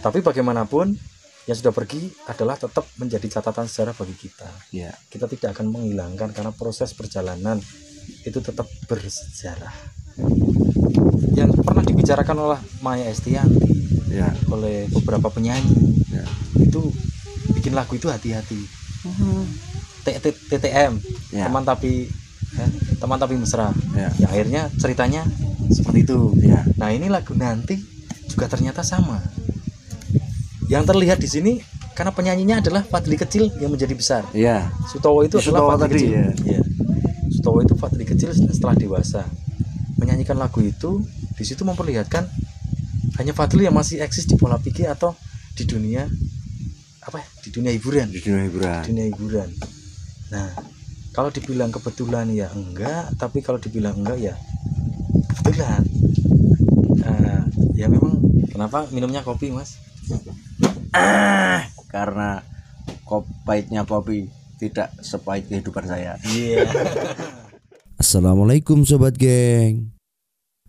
Tapi bagaimanapun yang sudah pergi adalah tetap menjadi catatan sejarah bagi kita. Ya. Kita tidak akan menghilangkan karena proses perjalanan itu tetap bersejarah. Yang pernah dibicarakan oleh Maya Estianty, Ya. oleh beberapa penyanyi, Ya. itu bikin lagu itu hati-hati. TTM, Ya. teman tapi mesra. Ya. Yang akhirnya ceritanya seperti itu. Ya. Nah, ini lagu nanti juga ternyata sama. Yang terlihat di sini karena penyanyinya adalah Fadly kecil yang menjadi besar. Ya. Sutowo itu adalah Sutowo Fadly tadi, kecil. ya. Ya. Sutowo itu Fadly kecil setelah dewasa. Menyanyikan lagu itu di situ memperlihatkan hanya Fadly yang masih eksis di pola pikir atau di dunia di dunia hiburan. Di dunia hiburan. Dunia hiburan. Nah, kalau dibilang kebetulan ya enggak, tapi kalau dibilang enggak ya kebetulan. Ya memang kenapa minumnya kopi, Mas? Karena pahitnya kopi tidak sepahit kehidupan saya. Iya. Assalamualaikum sobat geng.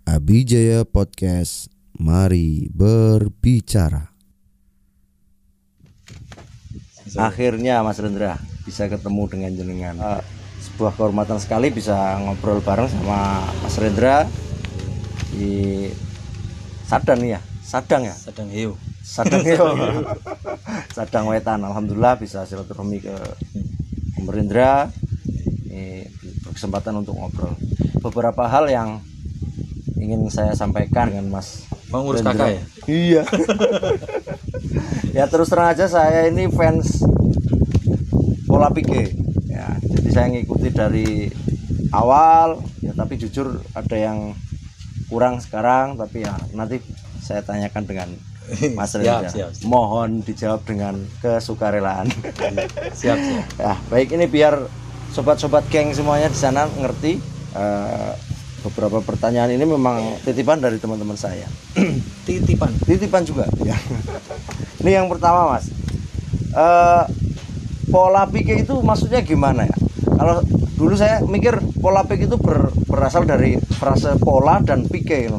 Abijaya Podcast, mari berbicara. Akhirnya Mas Rendra bisa ketemu dengan jenengan. Sebuah kehormatan sekali bisa ngobrol bareng sama Mas Rendra di Sadang ya. Sadang ya. Sadang Heo. Sadang ya. Sadang Wetan. Alhamdulillah bisa silaturahmi ke Om Rendra. Ini berkesempatan untuk ngobrol. Beberapa hal yang ingin saya sampaikan dengan Mas. Mau ngurus Rendra. kakak ya? Iya. Ya terus terang aja saya ini fans bola pikir. Ya, jadi saya ngikuti dari awal. Ya tapi jujur ada yang kurang sekarang, tapi ya nanti saya tanyakan dengan Mas Rendra. Siap. Mohon dijawab dengan kesukarelaan. Siap. Ya, baik, ini biar sobat-sobat geng semuanya di sana ngerti. Beberapa pertanyaan ini memang titipan dari teman-teman saya. Titipan juga. Ya. Ini yang pertama, Mas. Pola pikir itu maksudnya gimana ya? Kalau dulu saya mikir pola pikir itu berasal dari frase pola dan pikir.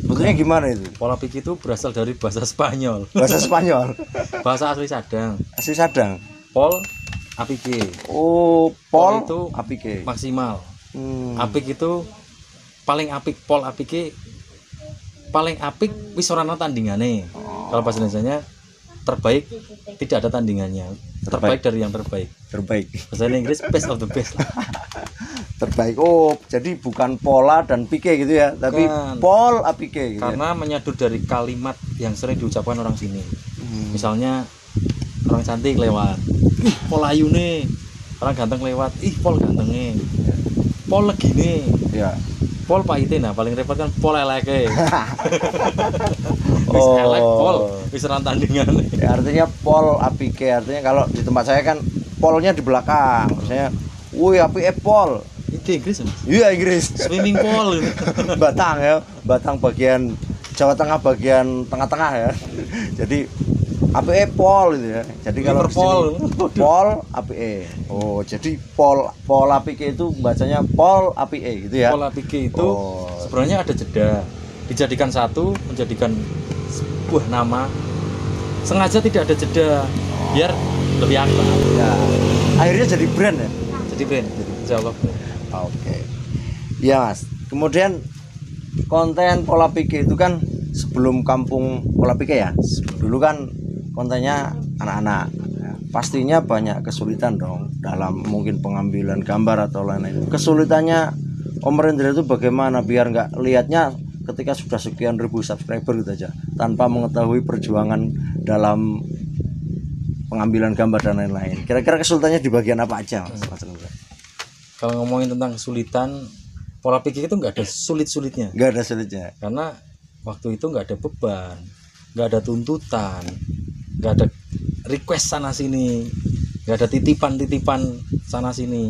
Sebetulnya gimana itu? Pola pikir itu berasal dari bahasa Spanyol. Bahasa Spanyol. Bahasa asli Sadang. Asli Sadang. Pol apike. Oh, Pol pol itu apike. Maksimal. Apik itu paling apik. Pol apike paling apik wis ora ana tandingane. Kalau bahasa Indonesianya terbaik tidak ada tandingannya. Terbaik dari yang terbaik. Bahasa Inggris best of the best. Terbaik. Oh, jadi bukan pola dan pike gitu ya, tapi pol apike gitu. Karena menyadur dari kalimat yang sering diucapkan orang sini. Misalnya orang cantik lewat, ih pol ayune. Orang ganteng lewat, ih pol gantenge. Pol legine. Ya. Pol pahite, nah paling repot kan pol eleke. Wis elek pol, wis ora tandingan. Ya, artinya pol apike, artinya kalau di tempat saya kan polnya di belakang. Misalnya, woi apike pol. Itu Inggris ya? Iya, Inggris. Swimming pool. Batang ya, Batang bagian Jawa Tengah bagian tengah-tengah ya. Jadi apike pol gitu ya. Jadi kalau di sini, pol apike. Oh, jadi pol apike itu bacanya pol apike gitu ya. Pol apike itu sebenarnya ada jeda. Dijadikan satu, menjadikan sebuah nama. Sengaja tidak ada jeda biar lebih akal. Ya. Akhirnya jadi brand ya. Jadi brand, insya Allah. Oke. Iya, Mas. Kemudian konten pola pikir itu kan sebelum kampung pola pikir ya. Dulu kan kontennya anak-anak. Ya, pastinya banyak kesulitan dong dalam mungkin pengambilan gambar atau lain-lain. Kesulitannya Om Rendra itu bagaimana biar nggak lihatnya ketika sudah sekian ribu subscriber gitu aja tanpa mengetahui perjuangan dalam pengambilan gambar dan lain-lain. Kira-kira kesulitannya di bagian apa aja, Mas Rendra? Kalau ngomongin tentang kesulitan, pola pikir itu nggak ada sulit-sulitnya. Nggak ada sulitnya. Karena waktu itu nggak ada beban, nggak ada tuntutan, nggak ada request sana sini, nggak ada titipan sana sini.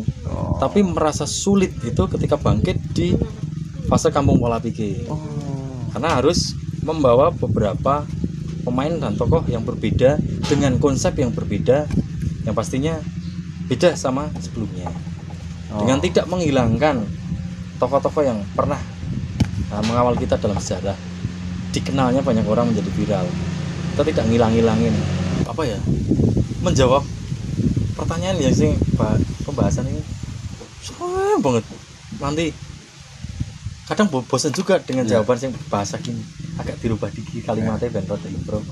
Tapi merasa sulit itu ketika bangkit di fase kampung pola pikir. Karena harus membawa beberapa pemain dan tokoh yang berbeda dengan konsep yang berbeda, yang pastinya beda sama sebelumnya. Dengan tidak menghilangkan tokoh-tokoh yang pernah mengawal kita dalam sejarah. Dikenalnya banyak orang menjadi viral. kita tidak ngilang-ngilangin apa ya, menjawab pertanyaan yang sing pembahasan ini suwe banget. Nanti kadang bosan juga dengan jawaban yang bahasa gini, agak dirubah dikit kalimatnya ben rada impro.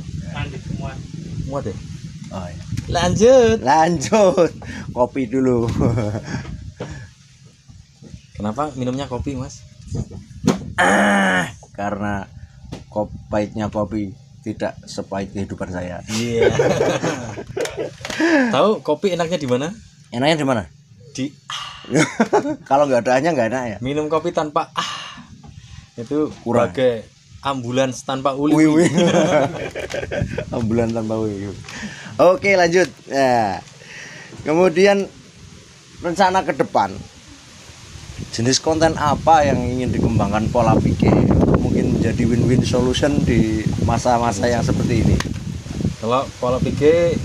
Muat ya? Oh, iya. Lanjut. Kopi dulu. Kenapa minumnya kopi, Mas? Karena pahitnya kopi tidak sepahit kehidupan saya. Iya. Tahu kopi enaknya di mana? Enaknya di mana? Di Kalau nggak ada nya nggak enak ya. minum kopi tanpa itu Kurang. bagai ambulans tanpa uli. Wih. Ambulan tanpa wih. Oke, lanjut. Ya. Kemudian rencana ke depan. Jenis konten apa yang ingin dikembangkan pola pikir untuk mungkin menjadi win-win solution di masa-masa yang seperti ini? Kalau pola pikir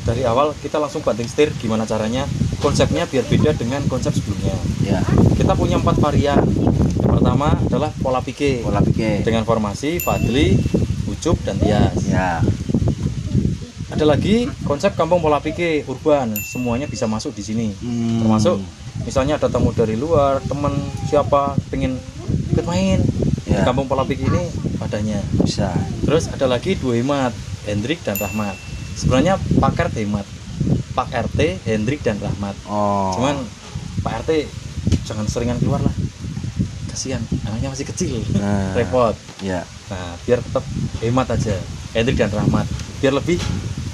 dari awal kita langsung banting setir gimana caranya konsepnya biar beda dengan konsep sebelumnya. Ya, Kita punya 4 varian. Yang pertama adalah pola pikir pola pikir. dengan formasi Fadli, Ucup, dan Tias. Ya, Ada lagi konsep kampung pola pikir urban, semuanya bisa masuk di sini. Termasuk misalnya ada tamu dari luar, teman siapa pengen ikut main di ya, kampung pola pikir ini adanya. bisa. Terus ada lagi 2 hemat, Hendrik dan Rahmat. Sebenarnya Pak RT hemat, Pak RT, Hendrik dan Rahmat. Oh. Cuman Pak RT jangan seringan keluar lah, kasihan anaknya masih kecil, Nah. repot. Ya, Nah biar tetap hemat aja, Hendrik dan Rahmat, biar lebih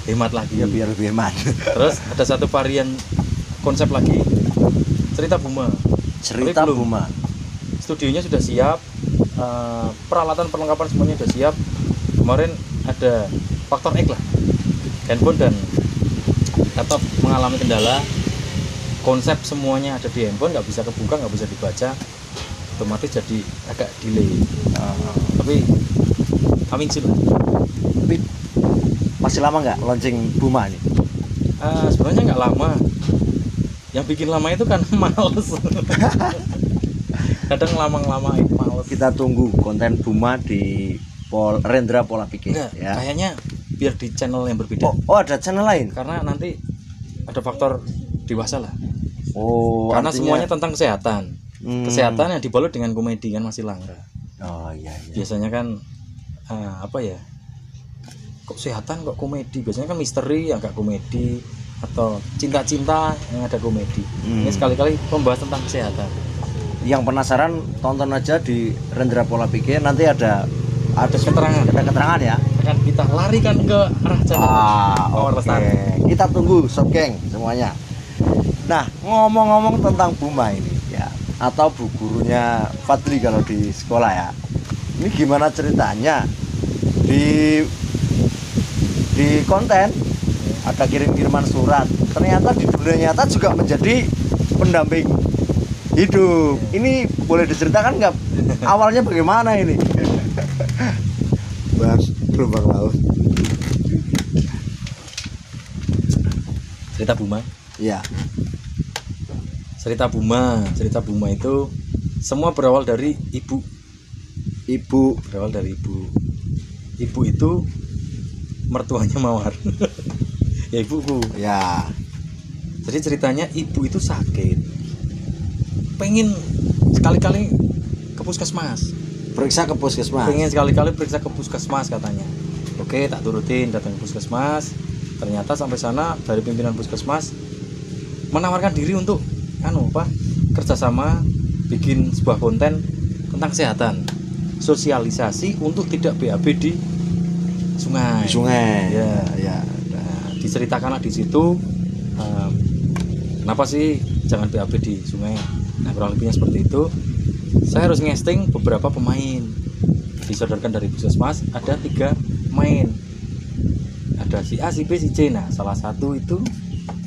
hemat lagi. ya biar lebih hemat. Terus ada satu varian konsep lagi, cerita Buma. Cerita Belum. Buma. Studionya sudah siap, peralatan perlengkapan semuanya sudah siap. Kemarin ada faktor X lah, handphone dan laptop mengalami kendala, konsep semuanya ada di handphone, nggak bisa kebuka, nggak bisa dibaca, otomatis jadi agak delay. Tapi coming soon lah. Tapi masih lama nggak launching Buma ini? Sebenarnya nggak lama, yang bikin lama itu kan males. Kadang lama-lamain males. Kita tunggu konten Buma di Rendra Pola Pikir. Enggak, Ya. kayaknya biar di channel yang berbeda. Oh, ada channel lain? Karena nanti ada faktor dewasa lah. Oh, Karena artinya- semuanya tentang kesehatan. Kesehatan yang dibalut dengan komedi kan masih langka. Oh iya, iya. Biasanya kan apa ya? Kok kesehatan kok komedi? Biasanya kan misteri yang agak komedi atau cinta-cinta yang ada komedi. Ini sekali-kali membahas tentang kesehatan. Yang penasaran tonton aja di Rendra Pola Pikir, nanti ada keterangan. Ada keterangan ya. Akan kita larikan ke arah channel Power Oke. Lestari. Kita tunggu sob geng semuanya. Nah, ngomong-ngomong tentang Buma ini ya, atau bu gurunya Fadli kalau di sekolah ya. Ini gimana ceritanya? Di konten ada kirim-kiriman surat. Ternyata di dunia nyata juga menjadi pendamping hidup. Ini boleh diceritakan nggak? Awalnya bagaimana ini? Bang, gelombang laut. Cerita Buma. Iya. Cerita Buma itu semua berawal dari ibu. Berawal dari ibu. Ibu itu mertuanya Mawar. Ya ibuku. Ya. Jadi ceritanya ibu itu sakit, pengen sekali-kali ke puskesmas. Periksa ke puskesmas. Pengen sekali-kali periksa ke puskesmas katanya. Oke, tak turutin, datang ke puskesmas. Ternyata sampai sana dari pimpinan puskesmas menawarkan diri untuk kerjasama bikin sebuah konten tentang kesehatan, sosialisasi untuk tidak BAB di sungai. Ya. Ya. Nah, diceritakanlah di situ kenapa sih jangan BAB di sungai. Nah, kurang lebihnya seperti itu. Saya harus ngesting beberapa pemain. Disodorkan dari puskesmas ada 3 pemain. Ada si A, si B, si C. Nah, salah satu itu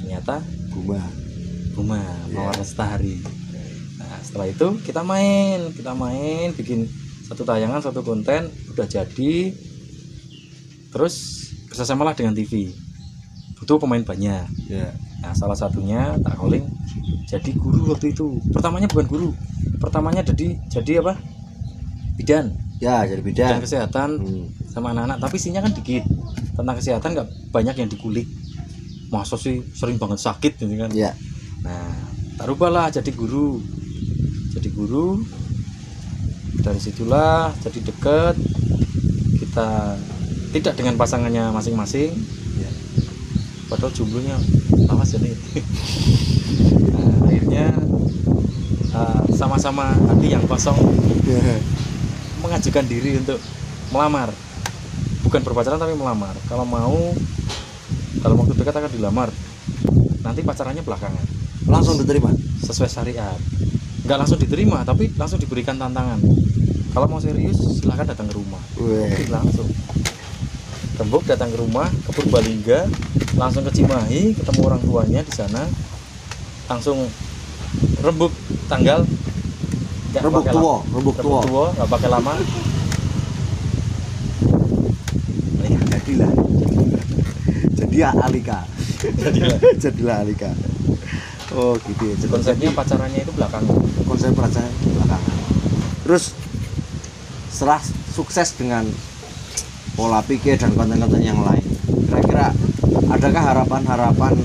ternyata Buma Mawar Lestari. Nah, setelah itu kita main bikin satu tayangan, satu konten, udah jadi. Terus kerjasamalah dengan TV, butuh pemain banyak. Nah, salah satunya tak calling jadi guru waktu itu. Pertamanya bukan guru, pertamanya jadi apa, bidan. Ya, jadi Bidan bidan. kesehatan. sama anak-anak, tapi isinya kan dikit. Tentang kesehatan nggak banyak yang dikulik. Masa sih sering banget sakit gitu kan. Iya. Nah, tak rubahlah jadi guru. Jadi guru. Dari situlah jadi deket. Kita tidak dengan pasangannya masing-masing. Iya. Padahal jumlahnya awas jadi. Nah, akhirnya sama-sama hati yang kosong mengajukan diri untuk melamar. Bukan berpacaran tapi melamar. Kalau mau dalam waktu dekat akan dilamar. Nanti pacarannya belakangan. Langsung diterima. Sesuai syariat. Nggak langsung diterima, tapi langsung diberikan tantangan. Kalau mau serius, silahkan datang ke rumah. Weh. Langsung. Rembuk datang ke rumah, ke Purbalingga, langsung ke Cimahi, ketemu orang tuanya di sana. Langsung rembuk tanggal. Rembuk tua. Nggak pakai lama. Jadilah. Jadi Alika. Jadilah Alika. Oh gitu ya. Konsepnya pacarannya itu belakangan. Konsep pacaran belakangan. Terus setelah sukses dengan pola pikir dan konten-konten yang lain, kira-kira adakah harapan-harapan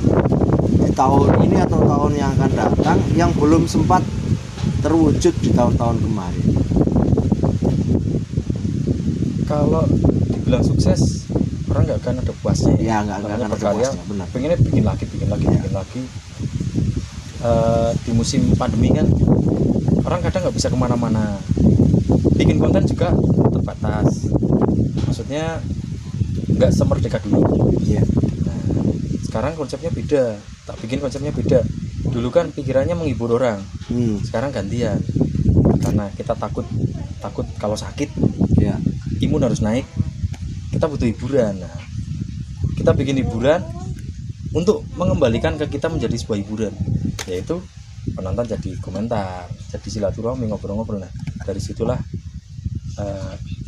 di tahun ini atau tahun yang akan datang yang belum sempat terwujud di tahun-tahun kemarin? Kalau dibilang sukses, orang nggak akan ada puasnya. Ya nggak akan ada berkarya. puasnya, benar. Pengennya bikin lagi. Di musim pandemi kan, orang kadang nggak bisa kemana-mana. Bikin konten juga terbatas. Maksudnya nggak semerdeka dulu. Iya. Nah, sekarang konsepnya beda. Tak bikin konsepnya beda. Dulu kan pikirannya menghibur orang. Sekarang gantian. Karena kita takut kalau sakit. Ya. Imun harus naik, kita butuh hiburan. Nah, kita bikin hiburan untuk mengembalikan ke kita menjadi sebuah hiburan, yaitu penonton jadi komentar, jadi silaturahmi, ngobrol-ngobrol. Nah, dari situlah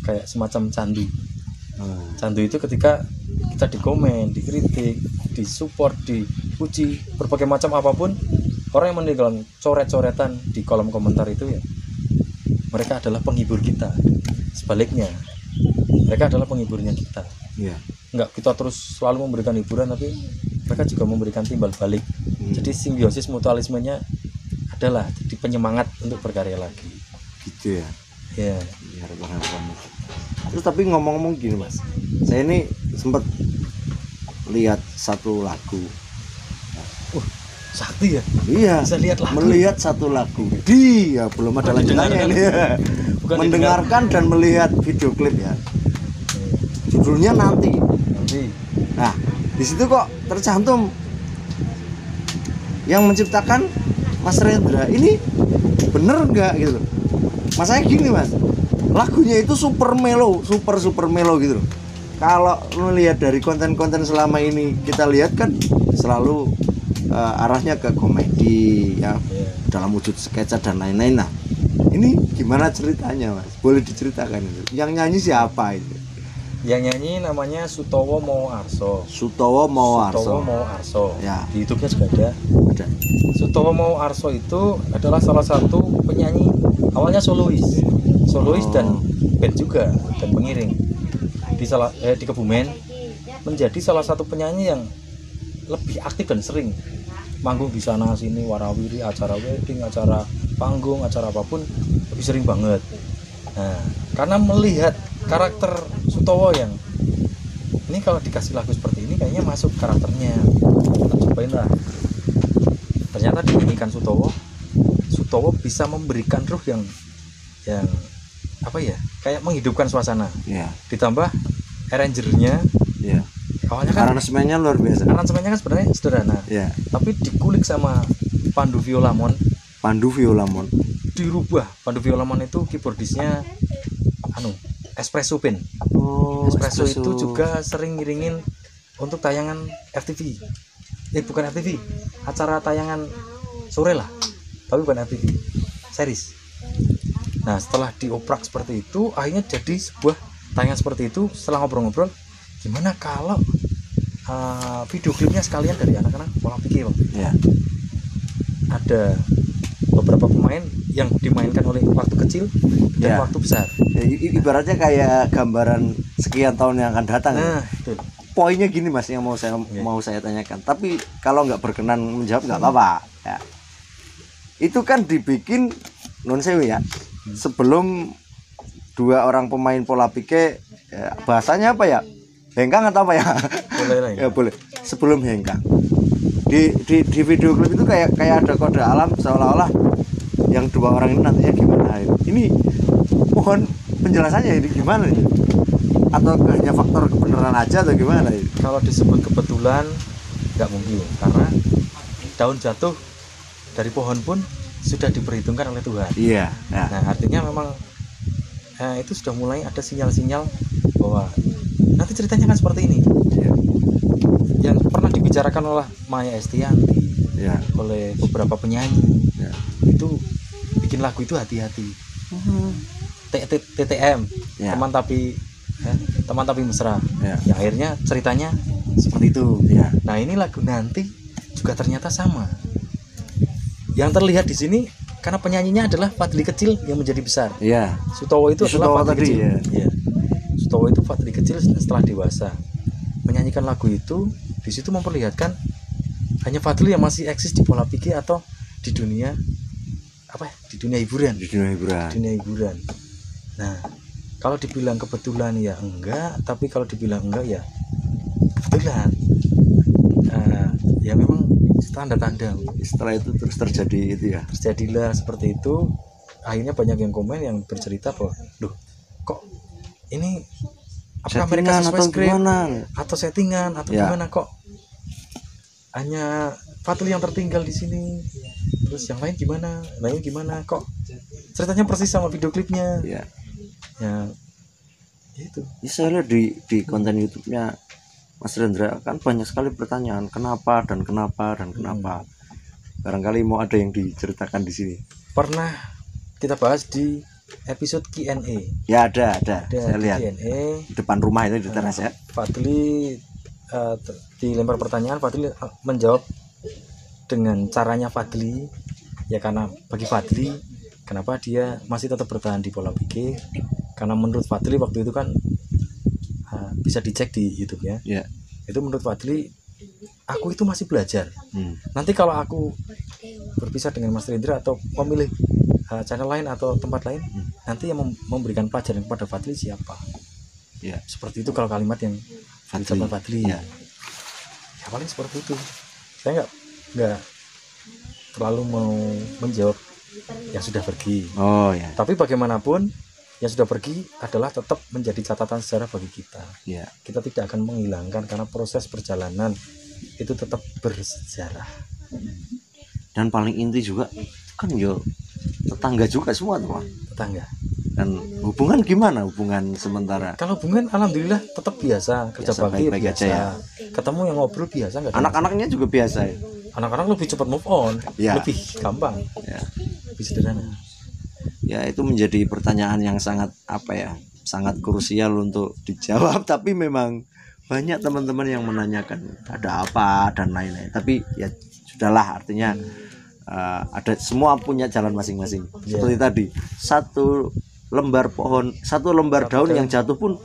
kayak semacam candu. Candu itu ketika kita dikomen, dikritik, disupport, dipuji, berbagai macam apapun, orang yang meninggalkan coret-coretan di kolom komentar itu ya, mereka adalah penghibur kita. Sebaliknya, mereka adalah penghiburnya kita. Iya. Enggak kita terus selalu memberikan hiburan, tapi mereka juga memberikan timbal balik. Jadi simbiosis mutualismenya adalah jadi penyemangat untuk berkarya lagi. Gitu ya. Ya. Ya, harapan. Terus tapi ngomong-ngomong gini Mas, saya ini sempat lihat satu lagu. Sakti ya. Iya. Bisa lihat lagu. Melihat satu lagu. Ya belum ada lanjutannya ini. Bukan mendengarkan dan melihat video klip ya. Judulnya nanti. Nah, di situ kok tercantum yang menciptakan Mas Rendra. Ini bener nggak gitu? Masanya gini Mas, lagunya itu super melo gitu loh. Kalau melihat dari konten-konten selama ini kita lihat kan selalu arahnya ke komedi ya, dalam wujud sketsa dan lain-lain. Nah, ini gimana ceritanya Mas? Boleh diceritakan itu? Yang nyanyi siapa itu? Yang nyanyi namanya Sutowo Mowo Arso. Sutowo Mowo Arso. Ya. Di YouTube-nya juga ada. Ada. Sutowo Mowo Arso itu adalah salah satu penyanyi, awalnya solois dan band juga, dan pengiring di Kebumen, menjadi salah satu penyanyi yang lebih aktif dan sering manggung di sana sini, warawiri, acara wedding, acara panggung, acara apapun, lebih sering banget. Nah, karena melihat karakter Sutowo yang ini, kalau dikasih lagu seperti ini kayaknya masuk karakternya, kita cobain lah. Ternyata dinyanyikan Sutowo bisa memberikan ruh yang apa ya, kayak menghidupkan suasana. Ditambah arrangernya, awalnya kan aransemennya luar biasa. Aransemennya kan sebenarnya sederhana, tapi dikulik sama Pandu Violamon. Dirubah. Pandu Violamon itu keyboardisnya Espresso Band. Espresso itu juga sering ngiringin untuk tayangan FTV. Bukan FTV, acara tayangan sore lah, tapi bukan FTV, series. Nah, setelah dioprak seperti itu, akhirnya jadi sebuah tayangan seperti itu. Setelah ngobrol-ngobrol, gimana kalau video klipnya sekalian dari anak-anak pola pikir. Ya. Ada beberapa pemain yang dimainkan oleh waktu kecil dan Ya. waktu besar. Ibaratnya kayak gambaran sekian tahun yang akan datang. Nah, itu. Poinnya gini Mas yang mau saya tanyakan. Tapi kalau nggak berkenan menjawab nggak apa-apa. Ya. Itu kan dibikin non sewu ya. Sebelum dua orang pemain bola pikir, ya, bahasanya apa ya? Hengkang atau apa ya? Boleh lah Ya ya. boleh. Sebelum hengkang. Di video klip itu kayak ada kode alam seolah-olah yang dua orang ini nantinya gimana. Ini mohon penjelasannya ini gimana ini? Atau hanya faktor kebenaran aja atau gimana ini? Kalau disebut kebetulan nggak mungkin, karena daun jatuh dari pohon pun sudah diperhitungkan oleh Tuhan. Iya. Nah, Nah, artinya memang itu sudah mulai ada sinyal-sinyal bahwa nanti ceritanya kan seperti ini. iya. Yang pernah dibicarakan oleh Maya Estianti, Iya. oleh beberapa penyanyi, Iya. itu bikin lagu itu hati-hati. TTM, Ya. teman tapi mesra. Ya. Ya akhirnya ceritanya seperti itu. Iya. Nah, ini lagu nanti juga ternyata sama. Yang terlihat di sini karena penyanyinya adalah Fadli kecil yang menjadi besar. Iya. Sutowo itu adalah Sutowo Fadli tadi, kecil. ya. Iya. Sutowo itu Fadli kecil setelah dewasa. Menyanyikan lagu itu di situ memperlihatkan hanya Fadli yang masih eksis di bola pikir atau di dunia apa ya? Di dunia hiburan. Di dunia hiburan. Dunia hiburan. Nah, kalau dibilang kebetulan ya enggak, tapi kalau dibilang enggak ya kebetulan. Ya memang tanda-tanda Setelah itu terus terjadi itu ya. terjadilah seperti itu. Akhirnya banyak yang komen yang bercerita bahwa loh kok ini apakah mereka Settingan sesuai atau skrip gimana? atau settingan atau Ya. gimana kok hanya Fadli yang tertinggal di sini, terus yang lain gimana kok ceritanya persis sama video klipnya. Iya. Ya itu Ya, saya lihat di konten YouTube-nya Mas Rendra kan banyak sekali pertanyaan kenapa dan kenapa dan kenapa. Barangkali mau ada yang diceritakan di sini. pernah kita bahas di episode Q&A. Ya ada. Saya Di lihat Q&A di depan rumah itu di teras ya. Fadli dilempar pertanyaan, Fadli menjawab dengan caranya Fadli. Ya karena bagi Fadli, kenapa dia masih tetap bertahan di pola pikir? Karena menurut Fadli waktu itu kan bisa dicek di YouTube ya. Ya. Itu menurut Fadli, aku itu masih belajar. Nanti kalau aku berpisah dengan Mas Rendra atau memilih channel lain atau tempat lain, nanti yang memberikan pelajaran kepada Fadli siapa? Ya. Seperti itu kalau kalimat yang diucapkan Fadli. Ya. Ya paling seperti itu. Saya nggak terlalu mau menjawab yang sudah pergi. Oh ya. Tapi bagaimanapun yang sudah pergi adalah tetap menjadi catatan sejarah bagi kita. Ya. Kita tidak akan menghilangkan karena proses perjalanan itu tetap bersejarah. Dan paling inti juga kan yo tetangga juga semua tuh Pak. Tetangga. Dan hubungan gimana hubungan sementara? Kalau hubungan alhamdulillah tetap biasa, kerja Biasa, bakti baik-baik biasa. aja ya. Ketemu yang ngobrol biasa nggak ada Anak-anaknya juga biasa ya. masalah. Anak-anak lebih cepat move on, Ya. lebih gampang, Ya. lebih sederhana. Ya itu menjadi pertanyaan yang sangat apa ya, sangat krusial untuk dijawab. Tapi memang banyak teman-teman yang menanyakan ada apa dan lain-lain. Tapi ya sudahlah, artinya ada semua punya jalan masing-masing. Ya. Seperti tadi, satu lembar pohon, satu lembar daun yang jatuh pun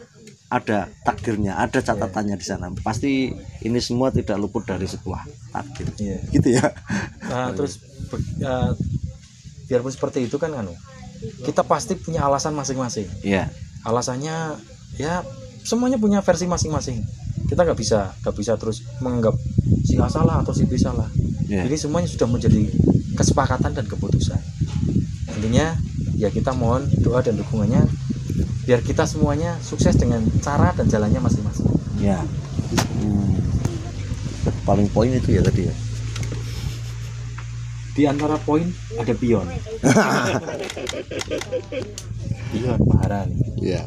ada takdirnya, ada catatannya di sana. Pasti ini semua tidak luput dari sebuah takdir. Iya. Gitu ya. Nah, terus biarpun seperti itu kan kita pasti punya alasan masing-masing. Iya. Alasannya ya semuanya punya versi masing-masing. Kita nggak bisa terus menganggap si A salah atau si B salah. Iya. Ini semuanya sudah menjadi kesepakatan dan keputusan. Intinya ya kita mohon doa dan dukungannya biar kita semuanya sukses dengan cara dan jalannya masing-masing. Ya. Paling poin itu ya tadi ya. Di antara poin ada pion. Pion Maharani. Iya.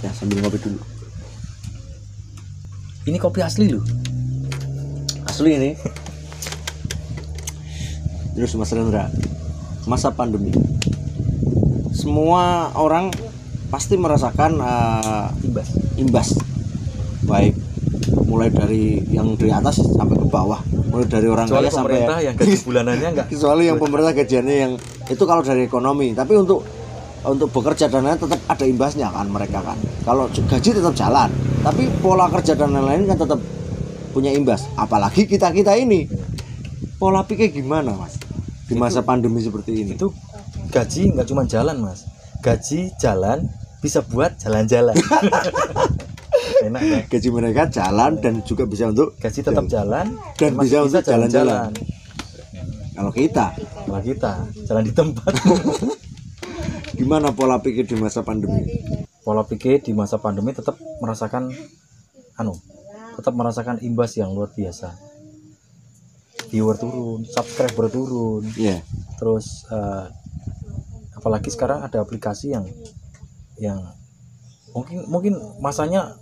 Ya sambil ngopi dulu. Ini kopi asli loh. Asli ini. Terus Mas Rendra, masa pandemi, semua orang pasti merasakan Imbas. imbas, baik mulai dari yang di atas sampai ke bawah, mulai dari orang Kecuali kaya sampai pemerintah yang gaji bulanannya enggak. kecuali yang pemerintah gajiannya yang itu kalau dari ekonomi, tapi untuk bekerja dan lain tetap ada imbasnya kan mereka kan. Kalau gaji tetap jalan, tapi pola kerja dan lain-lain kan tetap punya imbas. Apalagi kita ini pola pikir gimana mas di masa pandemi seperti ini? Itu gaji nggak cuma jalan mas, gaji jalan bisa buat jalan-jalan. Enak ya. Gaji mereka jalan dan juga bisa untuk Gaji tetap jalan dan masih bisa untuk jalan-jalan. Kalau kita jalan di tempat. gimana pola pikir di masa pandemi? Pola pikir di masa pandemi tetap merasakan imbas yang luar biasa. Viewer turun, subscriber turun. Iya. Terus apalagi sekarang ada aplikasi yang mungkin masanya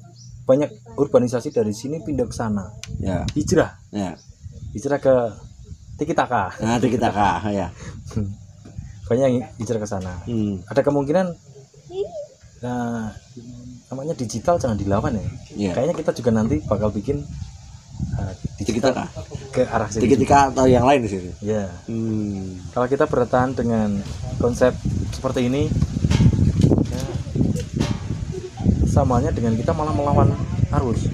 banyak urbanisasi dari sini pindah ke sana. Ya. Hijrah ke Tiki-Taka. Nah, Tiki-Taka ya. Banyak yang hijrah ke sana. Ada kemungkinan namanya digital jangan dilawan ya. Yeah. Kayaknya kita juga nanti bakal bikin digital Tiki-Taka ke arah sini. Tiki-Taka atau yang lain di sini. Ya. Kalau kita bertahan dengan konsep seperti ini, ya, samanya dengan kita malah melawan arus.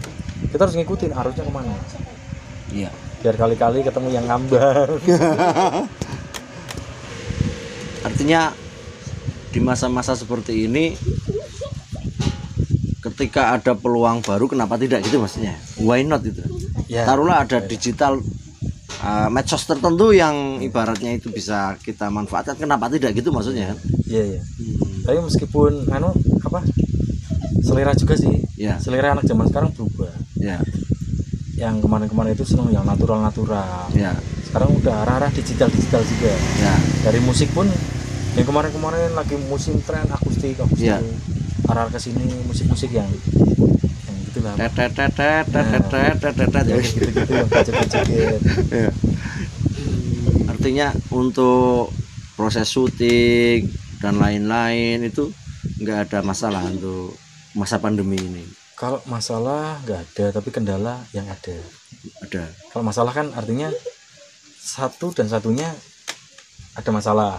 Kita harus ngikutin arusnya kemana. Iya. Biar kali-kali ketemu yang ngambang. Artinya di masa-masa seperti ini ketika ada peluang baru kenapa tidak gitu maksudnya? Why not itu? Ya. Taruhlah ada digital medsos tertentu yang ibaratnya itu bisa kita manfaatkan, kenapa tidak gitu maksudnya kan? Iya. Tapi meskipun selera juga sih. Ya. Selera anak zaman sekarang berubah. Ya. Yang kemarin-kemarin itu seneng yang natural. Ya. Sekarang udah arah-arah digital juga. Ya. Dari musik pun yang kemarin-kemarin lagi musim tren akustik. Ya. Arah ke sini musik-musik yang gitulah. Gitu-gitu yang joget-joget. Ya. Artinya untuk proses syuting dan lain-lain itu nggak ada masalah untuk masa pandemi ini. Kalau masalah nggak ada, tapi kendala yang ada. Ada. Kalau masalah kan artinya satu dan satunya ada masalah.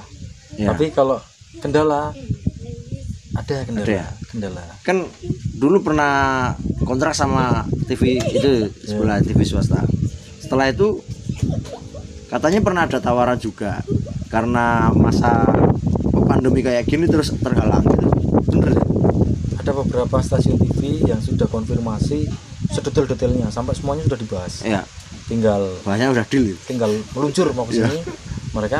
Ya. Tapi kalau kendala ada kendala. Ada. Kendala. Kan dulu pernah kontrak sama TV itu sebelah TV swasta. Setelah itu katanya pernah ada tawaran juga karena masa pandemi kayak gini terus terhalang gitu. Bener ya? Ada beberapa stasiun TV yang sudah konfirmasi sedetail-detailnya sampai semuanya sudah dibahas. Iya. Tinggal Bahasanya udah deal. tinggal meluncur mau ke sini. Mereka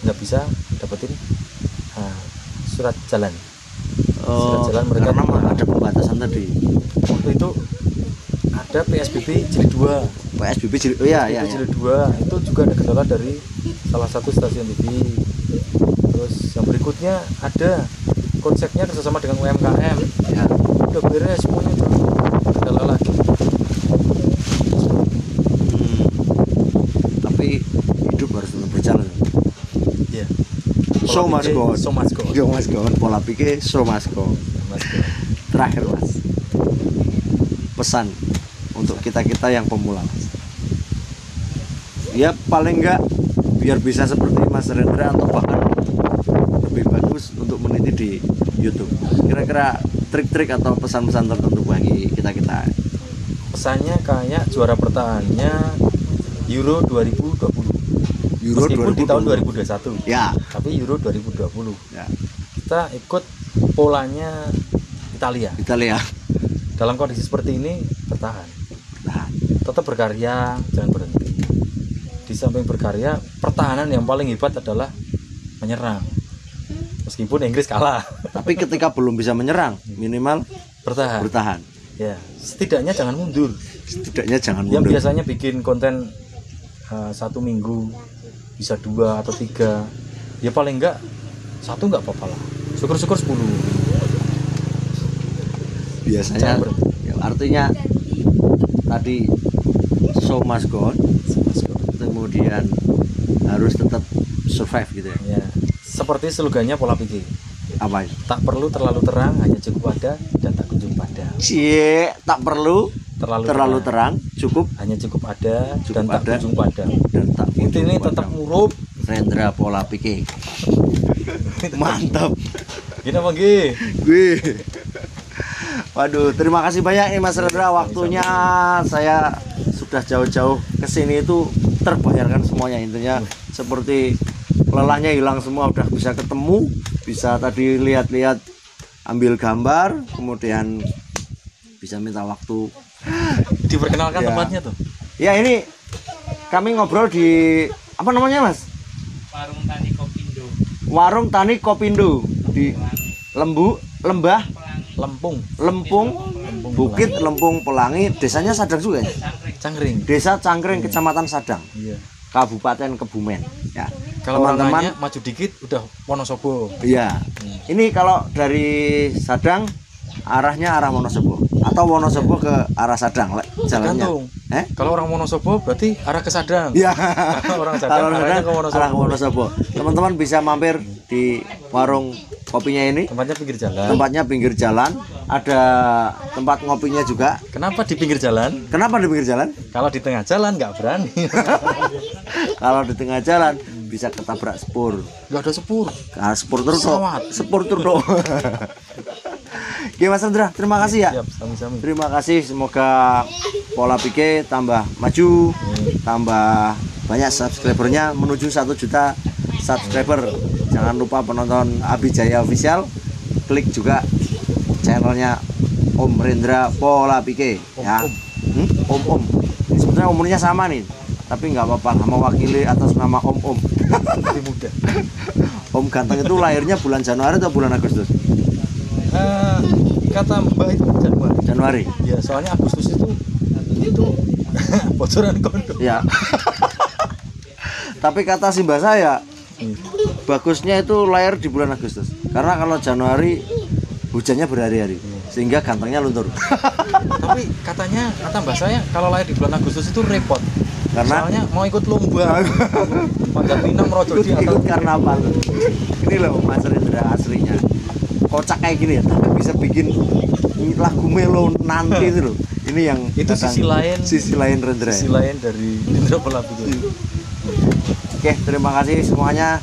nggak bisa dapetin surat jalan. Surat jalan mereka karena ada pembatasan tadi. Waktu itu ada PSBB jilid 2. PSBB jilid Jilid 2 itu juga ada kendala dari salah satu stasiun TV. Terus yang berikutnya ada konsepnya kerjasama dengan UMKM. Ya. Udah beres semuanya, kendala lagi. Tapi hidup harus tetap berjalan. Iya. So mas go. So much go. Yo mas go. Pola pikir so mas go. Terakhir mas, pesan untuk kita yang pemula mas. Ya paling enggak biar bisa seperti Mas Rendra atau bahkan lebih bagus untuk meniti di YouTube. Kira-kira trik-trik atau pesan-pesan tertentu bagi kita. Pesannya kayak juara bertahannya Euro 2020. Euro Meskipun 2020. di tahun 2021. Ya. Tapi Euro 2020. Ya. Kita ikut polanya Italia. Dalam kondisi seperti ini bertahan. Tetap berkarya, jangan berhenti. Di samping berkarya, pertahanan yang paling hebat adalah menyerang. Meskipun Inggris kalah, Tapi ketika belum bisa menyerang, minimal bertahan. Ya, setidaknya jangan mundur. Yang mundur. biasanya bikin konten 1 minggu bisa 2 atau 3, ya paling enggak 1 enggak apa-apa lah. Syukur-syukur 10. Biasanya ya, artinya tadi so must go on, kemudian harus tetap survive gitu ya. Ya, seperti slogannya pola pikir. Apa itu? Tak perlu terlalu terang, hanya cukup ada dan tak kunjung padam. Tak perlu terlalu terang, hanya cukup ada Cukup dan tak ada. kunjung padam. dan tak Itu ini kunjung tetap padam. murup. Rendra pola pikir. Mantap. Gini apa Gi? Wih. Waduh, terima kasih banyak nih Mas Rendra, waktunya saya sudah jauh-jauh ke sini itu terbayarkan semuanya, intinya seperti lelahnya hilang semua, udah bisa ketemu, bisa tadi lihat-lihat, ambil gambar, kemudian bisa minta waktu. Diperkenalkan Ya. tempatnya tuh. Ya, ini kami ngobrol di apa namanya, Mas? Warung Tani Kopindo di Lembah Lempung, Bukit Lempung Pelangi, desanya Sadang juga ya? Cangkring. Desa Cangkring, Kecamatan Sadang, Iya. Kabupaten Kebumen. Ya. Kalau orang Teman-teman, nanya maju dikit udah Wonosobo. iya. Ini kalau dari Sadang arahnya arah Wonosobo atau Wonosobo ke arah Sadang jalannya. Tergantung. Kalau orang Wonosobo berarti arah ke Sadang. Iya. Kalau orang Sadang arahnya ke Wonosobo. arah ke Wonosobo. Teman-teman bisa mampir di warung kopinya ini. Tempatnya pinggir jalan. Tempatnya pinggir jalan, ada tempat ngopinya juga. Kenapa di pinggir jalan? Kenapa di pinggir jalan? Kalau di tengah jalan nggak berani. Kalau di tengah jalan bisa ketabrak spur. Nggak ada sepur. Nah, spur terus dong. Pesawat. Spur terus dong. Oke Mas Rendra, terima kasih ya. Siap, sami-sami. Terima kasih, semoga pola pikir tambah maju, tambah banyak subscribernya menuju 1 juta subscriber. Jangan lupa penonton Abijaya Official, klik juga channelnya Om Rendra Pola Pikir ya. Om. Ini sebenarnya umurnya sama nih, tapi nggak apa-apa, mewakili atas nama Om. Lebih muda. Om Ganteng itu lahirnya bulan Januari atau bulan Agustus? Kata Mbak itu Januari. Januari. Ya, soalnya Agustus itu bocoran kondom. Ya. Tapi kata si mbak saya, bagusnya itu lahir di bulan Agustus. Karena kalau Januari hujannya berhari-hari, sehingga gantengnya luntur. Tapi katanya kata Mbak saya kalau lahir di bulan Agustus itu repot. Karena Soalnya mau ikut lomba. Panjat pinang merojo di atas. ikut karnaval. Ini loh Mas Rendra aslinya. Kocak kayak gini ya, tapi bisa bikin lagu melo nanti itu loh. Ini yang Itu sisi lain Rendra. Sisi lain dari Rendra Pola Pikir. Oke, terima kasih semuanya.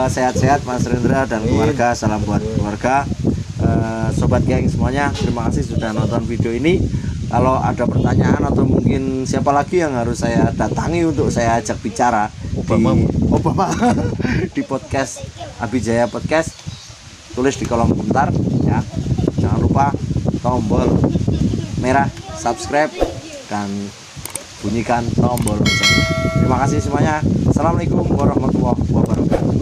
Sehat-sehat Mas Rendra dan keluarga. Salam buat keluarga. Sobat geng semuanya, terima kasih sudah nonton video ini. Kalau ada pertanyaan atau mungkin siapa lagi yang harus saya datangi untuk saya ajak bicara Obama di podcast Abijaya Podcast, tulis di kolom komentar ya. Jangan lupa tombol merah subscribe dan bunyikan tombol lonceng. Terima kasih semuanya. Assalamualaikum warahmatullahi wabarakatuh.